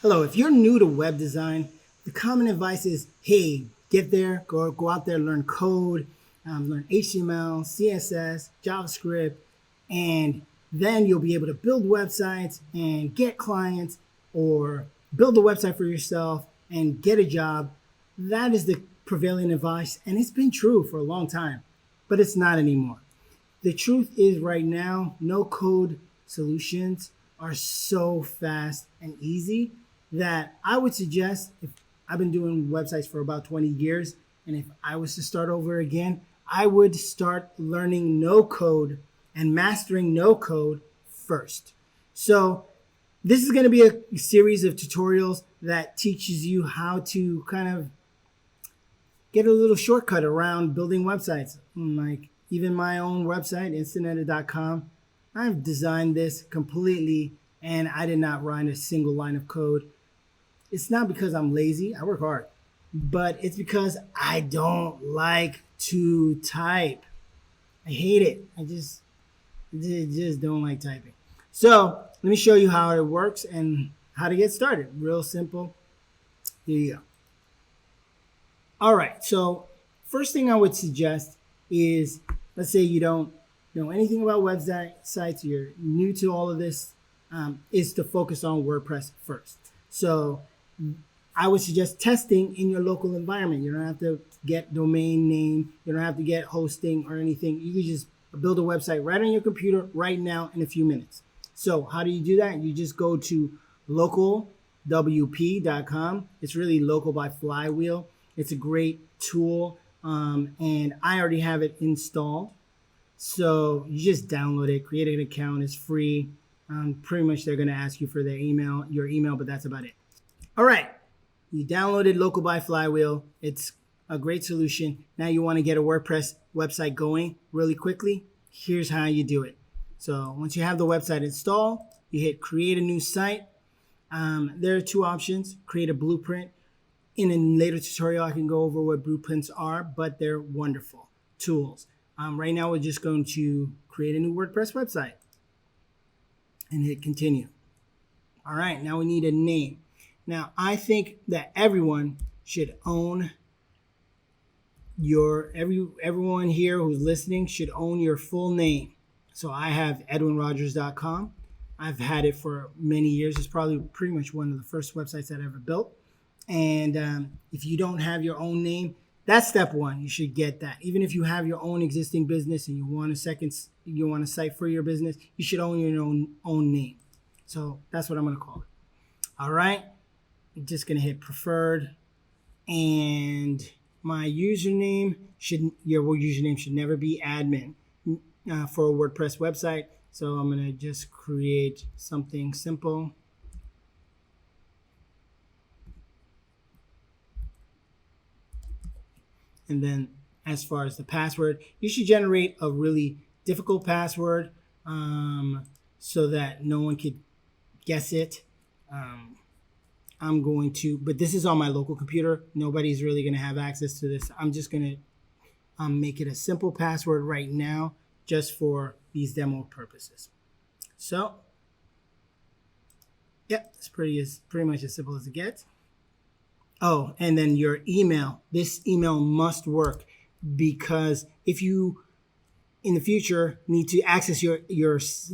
Hello, if you're new to web design, the common advice is, hey, get there, go out there, learn code, learn HTML, CSS, JavaScript, and then you'll be able to build websites and get clients or build a website for yourself and get a job. That is the prevailing advice, and it's been true for a long time, but it's not anymore. The truth is, right now, no code solutions are so fast and easy that I would suggest, if I've been doing websites for about 20 years, and if I was to start over again, I would start learning no code and mastering no code first. So this is going to be a series of tutorials that teaches you how to kind of get a little shortcut around building websites. Like even my own website, instantedit.com, I've designed this completely and I did not write a single line of code. It's not because I'm lazy, I work hard, but it's because I don't like to type. I hate it. I just don't like typing. So let me show you how it works and how to get started. Real simple. Here you go. All right, so first thing I would suggest is, let's say you don't know anything about websites, you're new to all of this, is to focus on WordPress first. So I would suggest testing in your local environment. You don't have to get domain name, you don't have to get hosting or anything. You can just build a website right on your computer right now in a few minutes. So how do you do that? You just go to localwp.com. It's really local by Flywheel. It's a great tool, and I already have it installed. So you just download it, create an account. It's free. Pretty much they're going to ask you for your email, but that's about it. All right, you downloaded Local by Flywheel. It's a great solution. Now you want to get a WordPress website going really quickly. Here's how you do it. So once you have the website installed, you hit create a new site. There are two options: create a blueprint. In a later tutorial, I can go over what blueprints are, but they're wonderful tools. Right now, we're just going to create a new WordPress website and hit continue. All right, now we need a name. Now, I think that everyone should own everyone here who's listening should own your full name. So I have edwinrogers.com. I've had it for many years. It's probably pretty much one of the first websites that I ever built. And if you don't have your own name, that's step one. You should get that. Even if you have your own existing business and you want a site for your business, you should own your own name. So that's what I'm going to call it. All right. I'm just going to hit preferred, and my username should never be admin for a WordPress website. So I'm going to just create something simple. And then as far as the password, you should generate a really difficult password so that no one could guess it. But this is on my local computer. Nobody's really going to have access to this. I'm just going to make it a simple password right now just for these demo purposes. So, yeah, it's pretty much as simple as it gets. Oh, and then your email. This email must work, because if you in the future need to access your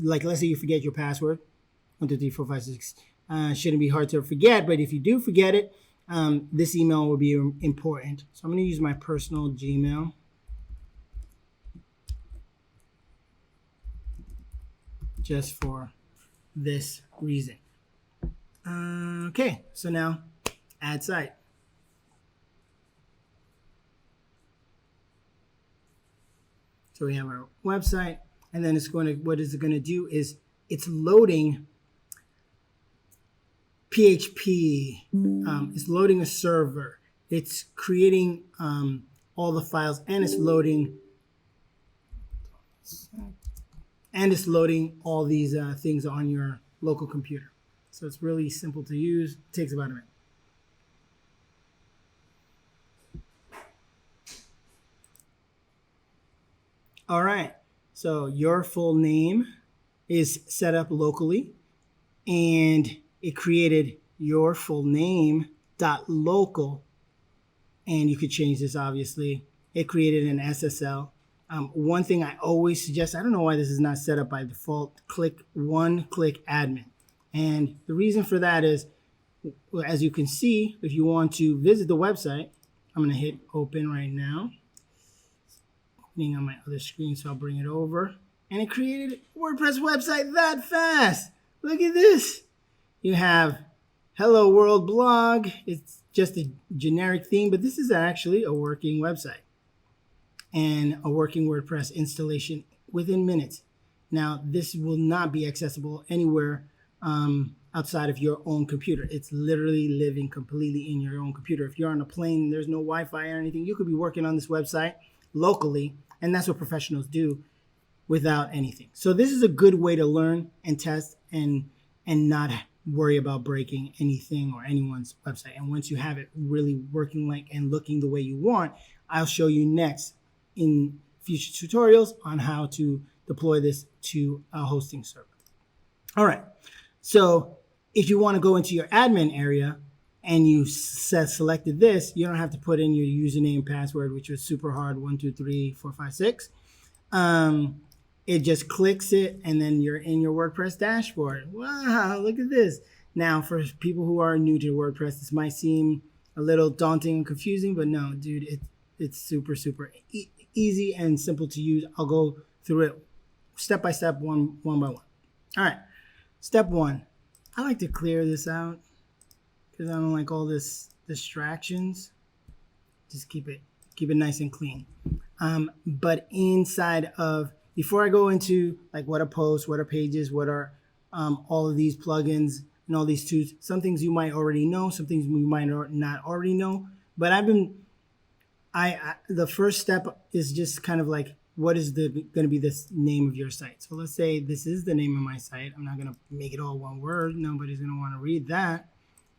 like, let's say you forget your password, 1 2 3 4 5 6, shouldn't be hard to forget. But if you do forget it, this email will be important. So I'm going to use my personal Gmail. Just for this reason. Okay, so now add site. So we have our website, and then what is it going to do is it's loading PHP. It's loading a server. It's creating all the files, and it's loading all these things on your local computer. So it's really simple to use. It takes about a minute. All right, so your full name is set up locally, and it created your full name dot local, and you could change this obviously. It created an SSL. One thing I always suggest, I don't know why this is not set up by default, click admin. And the reason for that is, as you can see, if you want to visit the website, I'm going to hit open right now. Opening on my other screen, so I'll bring it over. And it created a WordPress website that fast. Look at this. You have Hello World blog. It's just a generic theme, but this is actually a working website and a working WordPress installation within minutes. Now, this will not be accessible anywhere outside of your own computer. It's literally living completely in your own computer. If you're on a plane, there's no Wi-Fi or anything, you could be working on this website locally, and that's what professionals do without anything. So this is a good way to learn and test and not worry about breaking anything or anyone's website. And once you have it really working like and looking the way you want, I'll show you next in future tutorials on how to deploy this to a hosting server. All right. So if you want to go into your admin area and you selected this, you don't have to put in your username and password, which was super hard, 1, 2, 3, 4, 5, 6. It just clicks it, and then you're in your WordPress dashboard. Wow, look at this. Now, for people who are new to WordPress, this might seem a little daunting and confusing, but no, dude, it's super, super easy and simple to use. I'll go through it step by step, one by one. All right, step 1. I like to clear this out because I don't like all this distractions. Just keep it nice and clean. But inside of, before I go into like what are posts, what are pages, what are all of these plugins and all these tools, some things you might already know, some things you might not already know. But the first step is just kind of like, what is going to be the name of your site? So let's say this is the name of my site. I'm not going to make it all one word. Nobody's going to want to read that.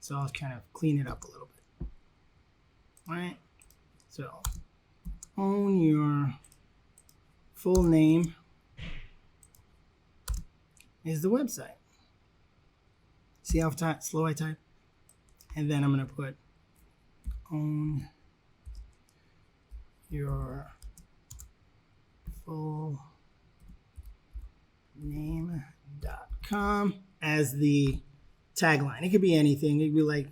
So I'll kind of clean it up a little bit. All right. So own your full name is the website. See how slow I type? And then I'm going to put own your full name.com as the tagline. It could be anything. It could be like,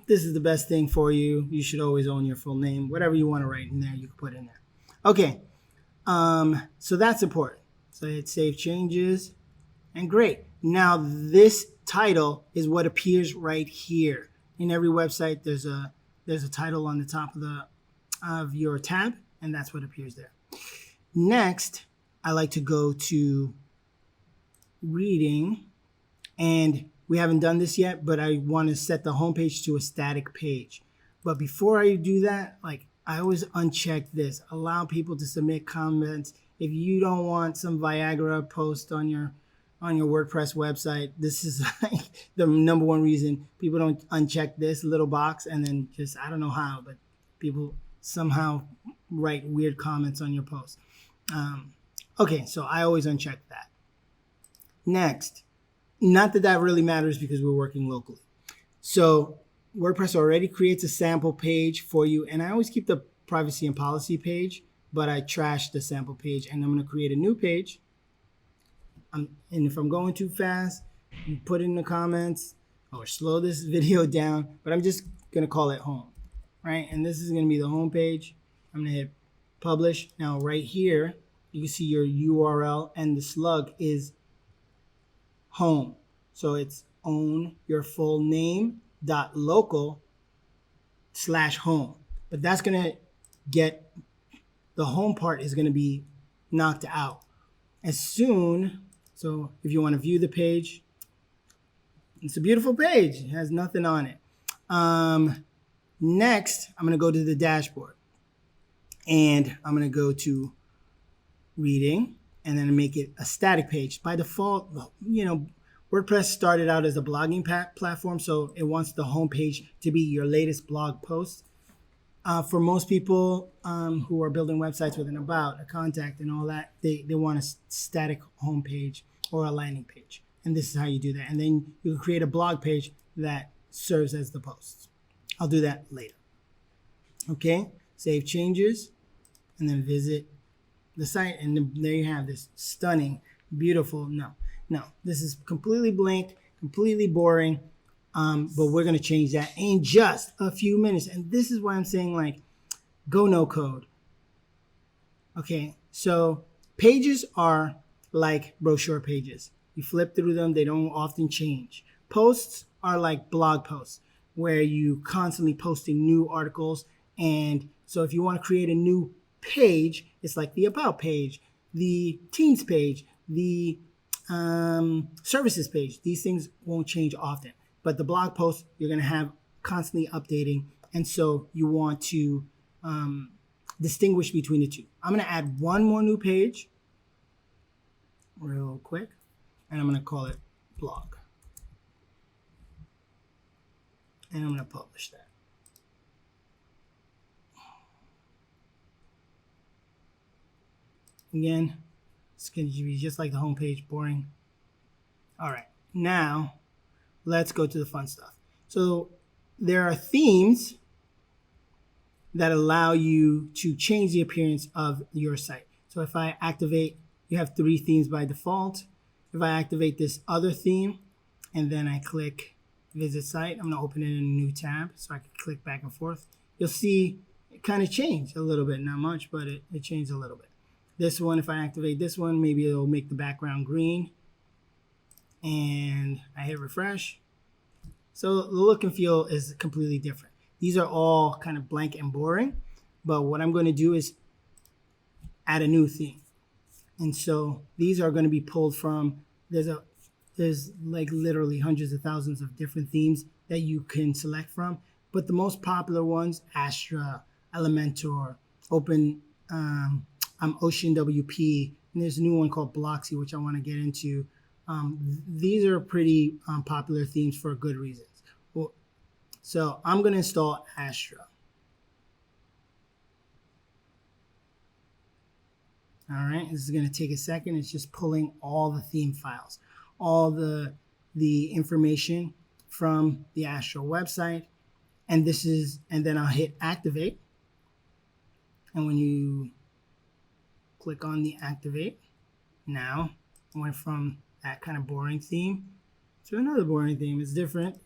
this is the best thing for you. You should always own your full name. Whatever you want to write in there, you can put in there. Okay. So that's important. So hit save changes and great. Now this title is what appears right here. In every website, there's a title on the top of your tab, and that's what appears there. Next, I like to go to reading, and we haven't done this yet, but I want to set the homepage to a static page. But before I do that, like, I always uncheck this. Allow people to submit comments. If you don't want some Viagra post on your WordPress website, this is like the number one reason people don't uncheck this little box, and then just, I don't know how, but people somehow write weird comments on your post. Okay, so I always uncheck that. Next, not that that really matters because we're working locally. So WordPress already creates a sample page for you, and I always keep the privacy and policy page, but I trash the sample page, and I'm going to create a new page. And if I'm going too fast, you put it in the comments or slow this video down, but I'm just going to call it home, right? And this is going to be the home page. I'm going to hit publish. Now right here, you can see your URL, and the slug is home. So it's own your full name .local/home. But that's going to get, the home part is going to be knocked out as soon. So if you want to view the page, it's a beautiful page. It has nothing on it. Next, I'm going to go to the dashboard, and I'm going to go to reading, and then make it a static page. By default, you know, WordPress started out as a blogging platform, so it wants the homepage to be your latest blog post. For most people who are building websites with an about, a contact, and all that, they want a static homepage or a landing page. And this is how you do that. And then you can create a blog page that serves as the posts. I'll do that later. Okay, save changes and then visit the site, and there you have this stunning, beautiful, no, this is completely blank, completely boring, but we're going to change that in just a few minutes. And this is why I'm saying, like, go no code. Okay, so pages are like brochure pages. You flip through them, they don't often change. Posts are like blog posts where you constantly posting new articles. And so if you want to create a new page, it's like the about page, the teams page, the services page. These things won't change often, but the blog post you're going to have constantly updating. And so you want to distinguish between the two. I'm going to add one more new page real quick, and I'm going to call it blog. And I'm going to publish that. Again, it's going to be just like the home page, boring. All right, now let's go to the fun stuff. So there are themes that allow you to change the appearance of your site. So if I activate, you have 3 themes by default. If I activate this other theme and then I click visit site, I'm going to open it in a new tab so I can click back and forth. You'll see it kind of changed a little bit, not much, but it changed a little bit. This one, if I activate this one, maybe it'll make the background green. And I hit refresh. So the look and feel is completely different. These are all kind of blank and boring, but what I'm going to do is add a new theme. And so these are going to be pulled from, there's like literally hundreds of thousands of different themes that you can select from, but the most popular ones, Astra, Elementor, Ocean WP, and there's a new one called Bloxy, which I want to get into. These are pretty popular themes for good reasons. Well, so I'm going to install Astra. All right, this is going to take a second. It's just pulling all the theme files, all the information from the Astra website, and then I'll hit activate. And when you click on the activate, now I went from that kind of boring theme to another boring theme. It's different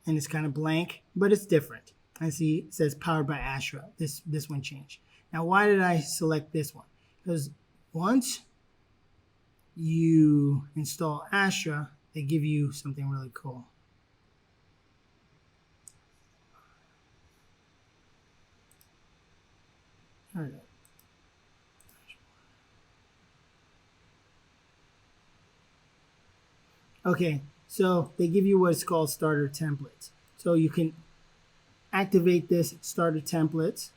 and it's kind of blank, but it's different. I see it says powered by Astra. This one changed. Now, why did I select this one? Because once you install Astra, they give you something really cool. There we go. Okay, so they give you what's called starter templates. So you can activate this starter templates.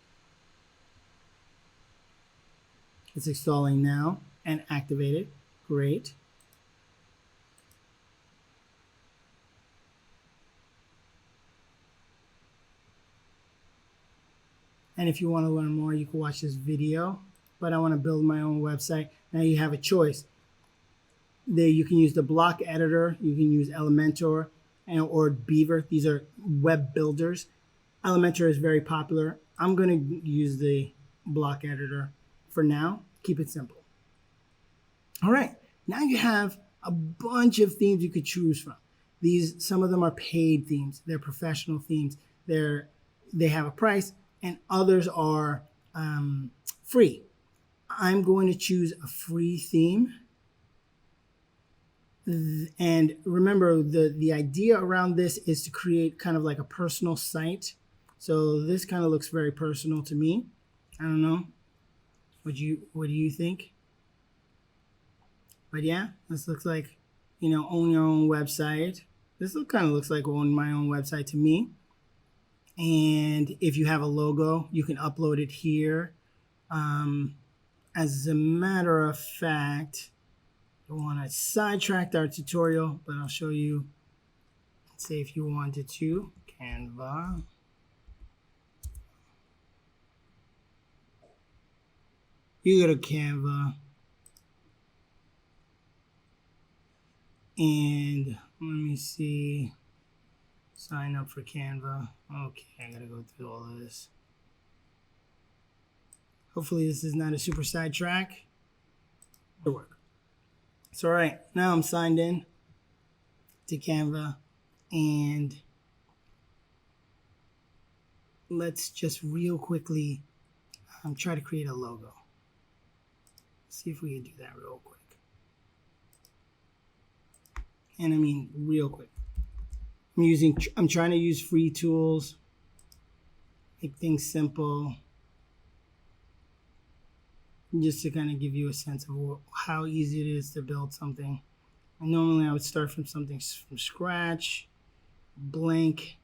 It's installing now and activate it. Great. And if you want to learn more, you can watch this video. But I want to build my own website. Now you have a choice. There you can use the block editor, you can use Elementor or Beaver. These are web builders. Elementor is very popular. I'm going to use the block editor for now. Keep it simple. All right, now you have a bunch of themes you could choose from. Some of them are paid themes. They're professional themes. They have a price, and others are free. I'm going to choose a free theme. And remember, the idea around this is to create kind of like a personal site. So this kind of looks very personal to me. I don't know. What do you think? But yeah, this looks like, own your own website. This kind of looks like own my own website to me. And if you have a logo, you can upload it here. As a matter of fact, don't want to sidetrack our tutorial, but I'll show you. Let's say if you wanted to, Canva. You go to Canva, and let me see. Sign up for Canva. Okay, I gotta go through all of this. Hopefully this is not a super sidetrack. It'll work. So all right, now I'm signed in to Canva, and let's just real quickly try to create a logo. See if we can do that real quick. And I mean real quick. I'm trying to use free tools, make things simple, just to kind of give you a sense of how easy it is to build something. And normally I would start from something from scratch, blank,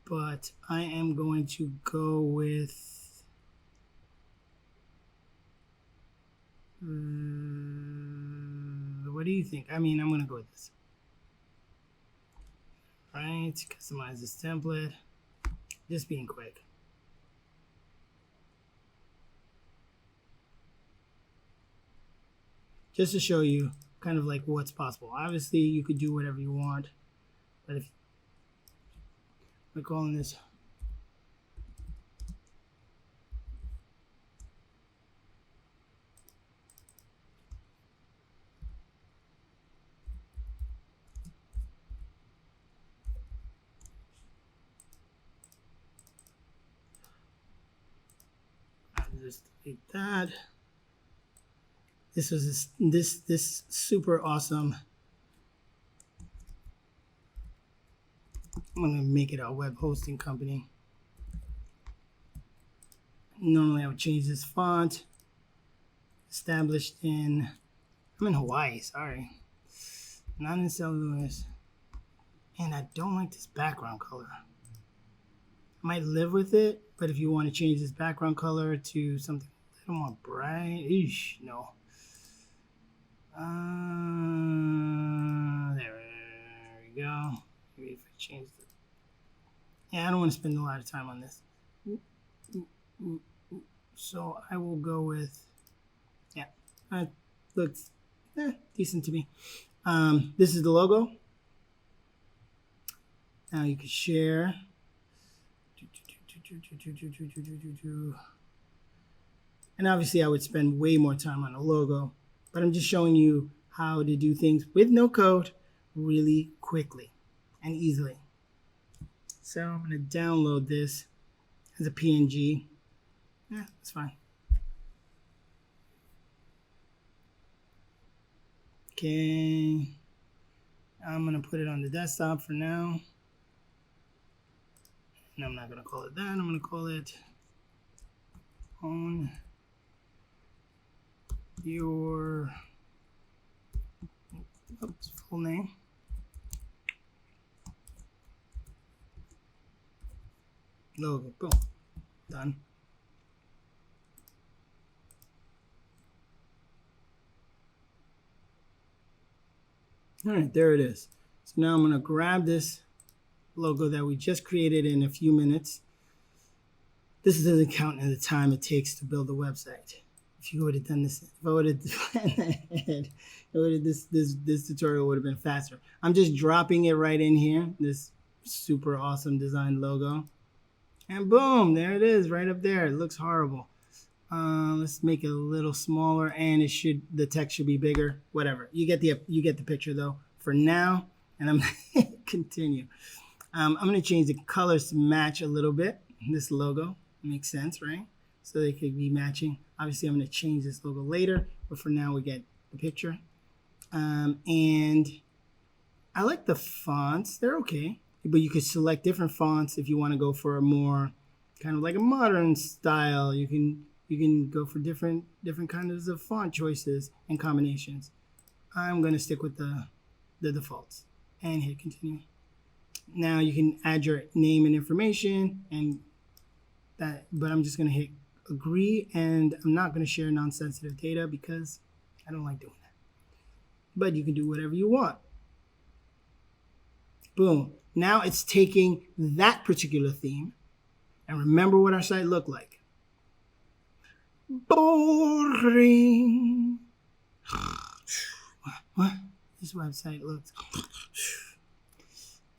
but I am going to go with what do you think? I mean, I'm going to go with this. All right, customize this template. Just being quick. Just to show you kind of like what's possible. Obviously, you could do whatever you want, but if we're calling this just delete that. This was this super awesome. I'm gonna make it a web hosting company. Normally I would change this font. Established in, I'm in Hawaii, sorry. Not in St. Louis. And I don't like this background color. I might live with it, but if you want to change this background color to something a little more bright, no. There we go. Maybe if I change it. Yeah, I don't want to spend a lot of time on this. So I will go with, yeah, looks decent to me. This is the logo. Now you can share. And obviously I would spend way more time on a logo, but I'm just showing you how to do things with no code really quickly and easily. So I'm going to download this as a PNG. Yeah, that's fine. Okay. I'm going to put it on the desktop for now. And I'm not going to call it that. I'm going to call it Own Your full name. Logo. Boom. Done. All right, there it is. So now I'm going to grab this logo that we just created in a few minutes. This doesn't count in the time it takes to build a website. If you would have done this, if I would have planned ahead, this tutorial would have been faster. I'm just dropping it right in here, this super awesome design logo. And boom, there it is right up there. It looks horrible. Let's make it a little smaller, and the text should be bigger. Whatever. You get the picture though. For now, and I'm gonna continue. I'm gonna change the colors to match a little bit. This logo makes sense, right? So they could be matching. Obviously, I'm gonna change this logo later, but for now we get the picture. And I like the fonts. They're okay, but you could select different fonts if you want to go for a more kind of like a modern style. You can go for different kinds of font choices and combinations. I'm going to stick with the defaults and hit continue. Now you can add your name and information and that, but I'm just going to hit agree, and I'm not going to share non-sensitive data because I don't like doing that. But you can do whatever you want. Boom. Now it's taking that particular theme, and remember what our site looked like. Boring. What? This website looks.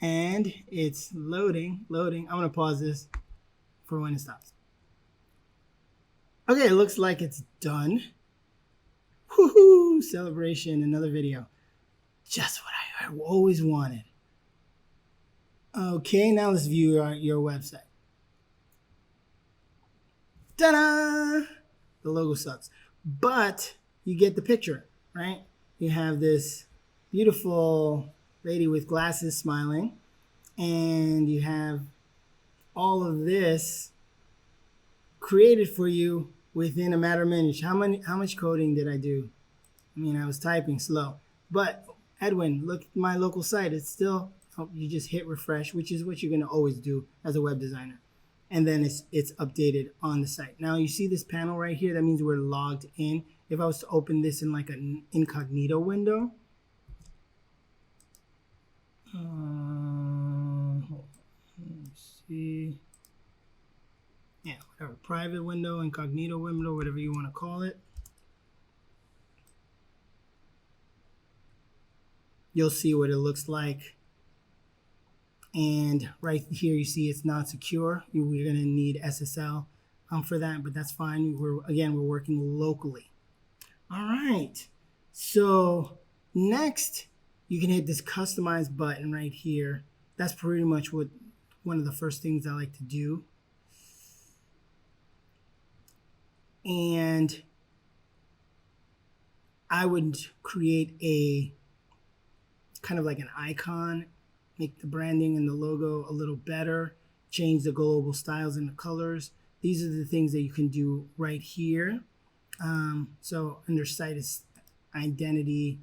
And it's loading. I'm gonna pause this for when it stops. Okay, it looks like it's done. Woohoo! Celebration, another video. Just what I always wanted. Okay, now let's view your website. Ta-da! The logo sucks, but you get the picture, right? You have this beautiful lady with glasses smiling, and you have all of this created for you within a matter of minutes. How much coding did I do? I mean, I was typing slow, but Edwin, look at my local site. It's still, you just hit refresh, which is what you're going to always do as a web designer. And then it's updated on the site. Now you see this panel right here. That means we're logged in. If I was to open this in like an incognito window, let's see. Yeah, whatever, private window, incognito window, whatever you want to call it. You'll see what it looks like. And right here, you see it's not secure. We're going to need SSL for that, but that's fine. We're working locally. All right. So next, you can hit this customize button right here. That's pretty much one of the first things I like to do. And I would create a kind of like an icon, make the branding and the logo a little better, change the global styles and the colors. These are the things that you can do right here. So under site identity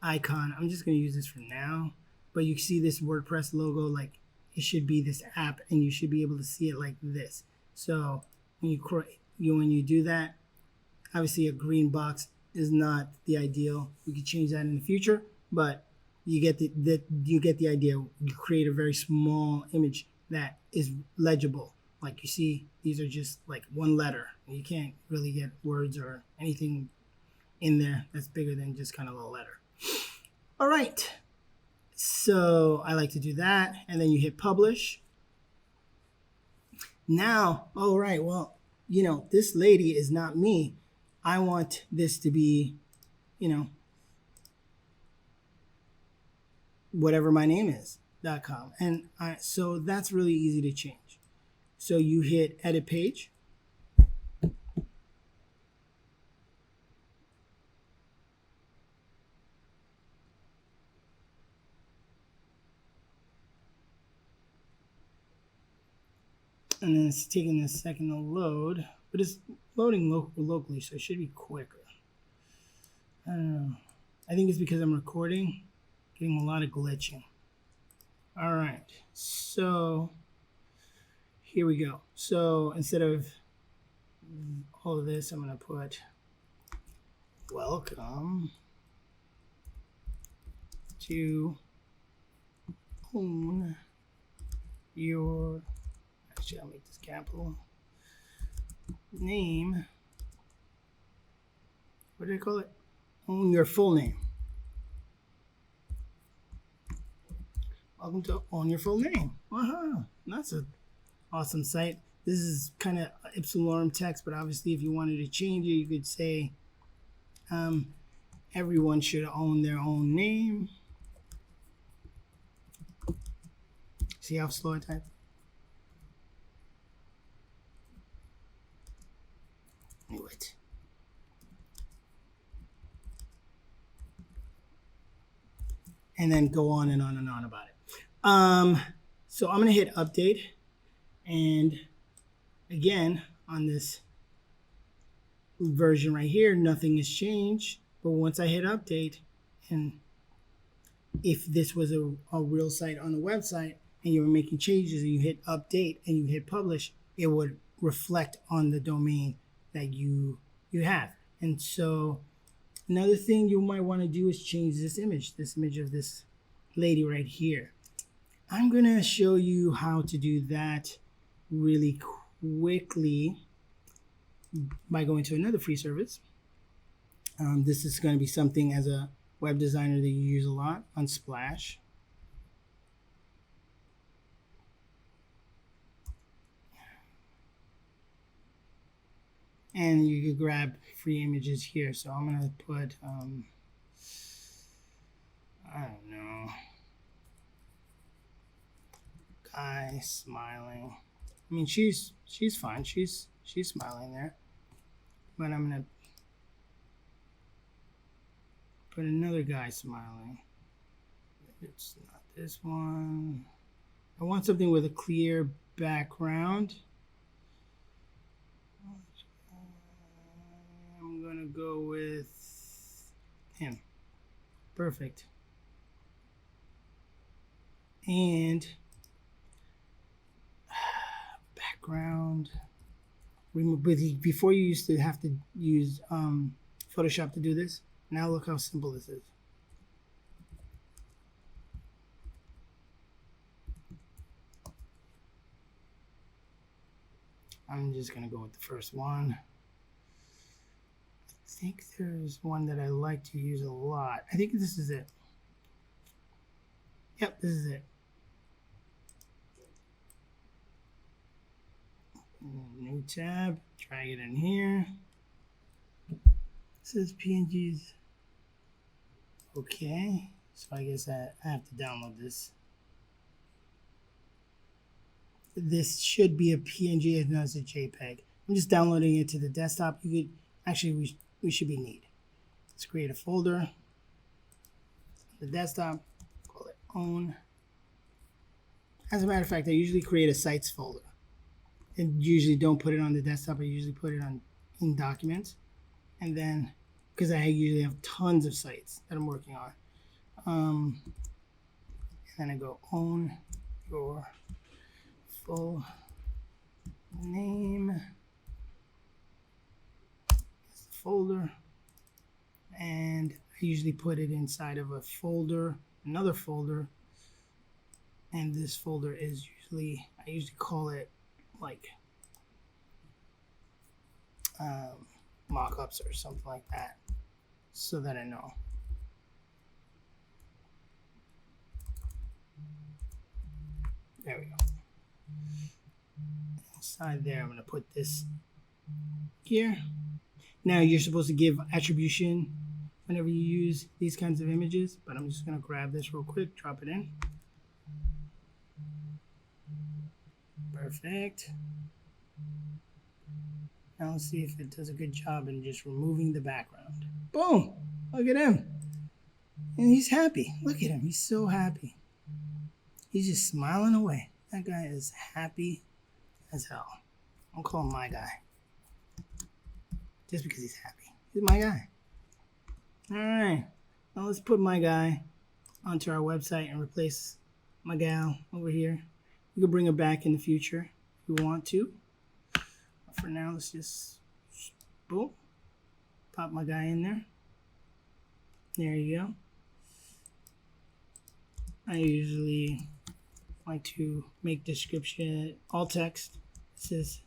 icon, I'm just going to use this for now, but you see this WordPress logo, like it should be this app, and you should be able to see it like this. So when you do that, obviously a green box is not the ideal. We could change that in the future, but you get the idea. You create a very small image that is legible. Like you see, these are just like one letter. You can't really get words or anything in there that's bigger than just kind of a letter. All right. So I like to do that. And then you hit publish. Now, all right, well, this lady is not me. I want this to be, whatever my name is, .com. And so that's really easy to change. So you hit edit page. And then it's taking a second to load, but it's loading locally, so it should be quicker. I don't know. I think it's because I'm recording, getting a lot of glitching. All right, so here we go. So instead of all of this, I'm going to put welcome to own your, actually I'll make this capital, name. What do I call it? Own your full name. Welcome to Own Your Full Name. Wow, that's an awesome site. This is kind of ipsilorum text, but obviously if you wanted to change it, you could say everyone should own their own name. See how slow I type? Knew it. And then go on and on and on about it. So I'm going to hit update. And again, on this version right here, nothing has changed. But once I hit update, and if this was a real site on the website and you were making changes and you hit update and you hit publish, it would reflect on the domain that you have. And so another thing you might want to do is change this image of this lady right here. I'm going to show you how to do that really quickly by going to another free service. This is going to be something as a web designer that you use a lot, Unsplash. And you could grab free images here. So I'm gonna put I don't know, guy smiling. I mean, she's fine. She's smiling there. But I'm gonna put another guy smiling. It's not this one. I want something with a clear background. I'm gonna go with him. Perfect. And background. Before you used to have to use Photoshop to do this. Now look how simple this is. I'm just gonna go with the first one. I think there's one that I like to use a lot. I think this is it. Yep, this is it. New tab, drag it in here. It says PNGs. Okay, so I guess I have to download this. This should be a PNG, if not, it's a JPEG. I'm just downloading it to the desktop. You could actually, we should be neat. Let's create a folder. The desktop, call it own. As a matter of fact, I usually create a sites folder. And usually don't put it on the desktop. I usually put it in documents. And then, because I usually have tons of sites that I'm working on. And then I go own your full name. That's the folder. And I usually put it inside of a folder, another folder. And this folder is usually, I usually call it like mockups or something like that, so that I know. There we go. Inside there, I'm going to put this here. Now you're supposed to give attribution whenever you use these kinds of images, but I'm just going to grab this real quick, drop it in. Perfect. Now let's see if it does a good job in just removing the background. Boom! Look at him. And he's happy. Look at him. He's so happy. He's just smiling away. That guy is happy as hell. I'll call him my guy. Just because he's happy. He's my guy. Alright. Now let's put my guy onto our website and replace my gal over here. You can bring her back in the future if you want to. But for now, let's just boom, pop my guy in there. There you go. I usually like to make description alt text. This is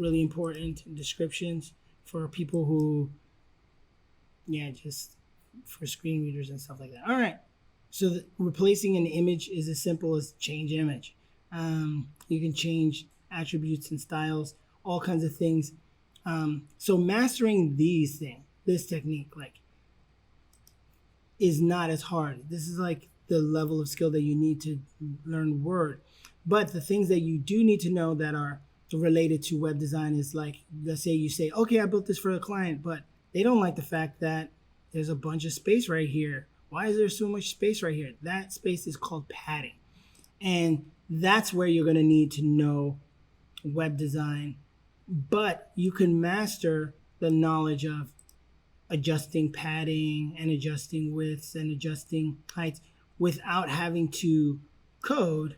really important descriptions for people who, just for screen readers and stuff like that. All right. So replacing an image is as simple as change image. You can change attributes and styles, all kinds of things. So mastering this technique, is not as hard. This is like the level of skill that you need to learn Word. But the things that you do need to know that are related to web design is like, let's say you say, okay, I built this for a client, but they don't like the fact that there's a bunch of space right here. Why is there so much space right here? That space is called padding. And that's where you're going to need to know web design. But you can master the knowledge of adjusting padding and adjusting widths and adjusting heights without having to code.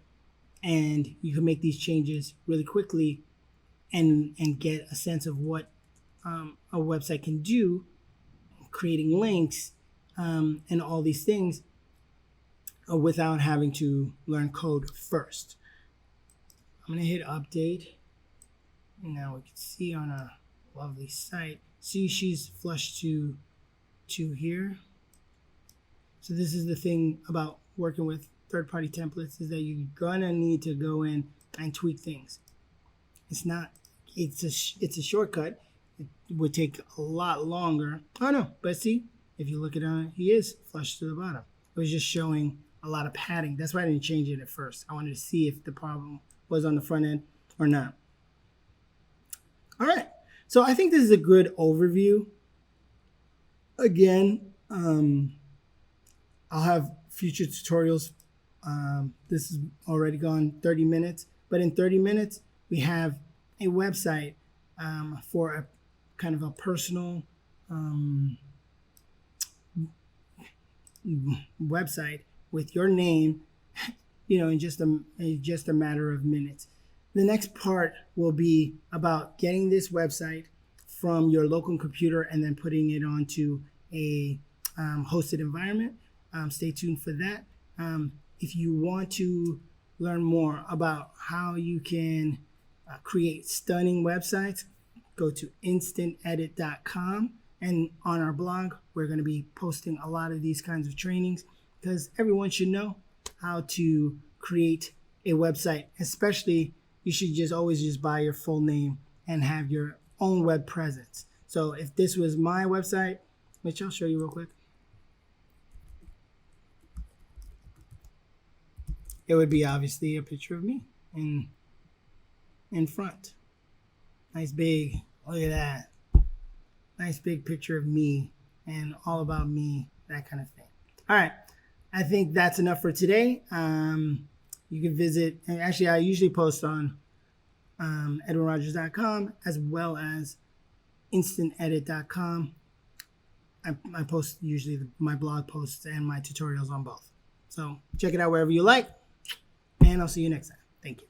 And you can make these changes really quickly and get a sense of what a website can do, creating links and all these things without having to learn code first. I'm going to hit update. And now we can see on our lovely site. See, she's flushed to here. So this is the thing about working with third-party templates, is that you're gonna need to go in and tweak things. It's a shortcut. it would take a lot longer. Oh no, but see, if you look at it, he is flush to the bottom. It was just showing a lot of padding. That's why I didn't change it at first. I wanted to see if the problem was on the front end or not. All right, so I think this is a good overview. Again, I'll have future tutorials. This is already gone 30 minutes, but in 30 minutes, we have a website for a kind of a personal website with your name, in just a matter of minutes. The next part will be about getting this website from your local computer and then putting it onto a hosted environment. Stay tuned for that. If you want to learn more about how you can create stunning websites, go to instantedit.com. And on our blog, we're going to be posting a lot of these kinds of trainings because everyone should know how to create a website. Especially, you should always just buy your full name and have your own web presence. So if this was my website, which I'll show you real quick, it would be obviously a picture of me in front. Nice big, look at that. Nice big picture of me and all about me, that kind of thing. All right, I think that's enough for today. You can visit, and actually I usually post on edwinrogers.com as well as instantedit.com. I post usually my blog posts and my tutorials on both. So check it out wherever you like, and I'll see you next time. Thank you.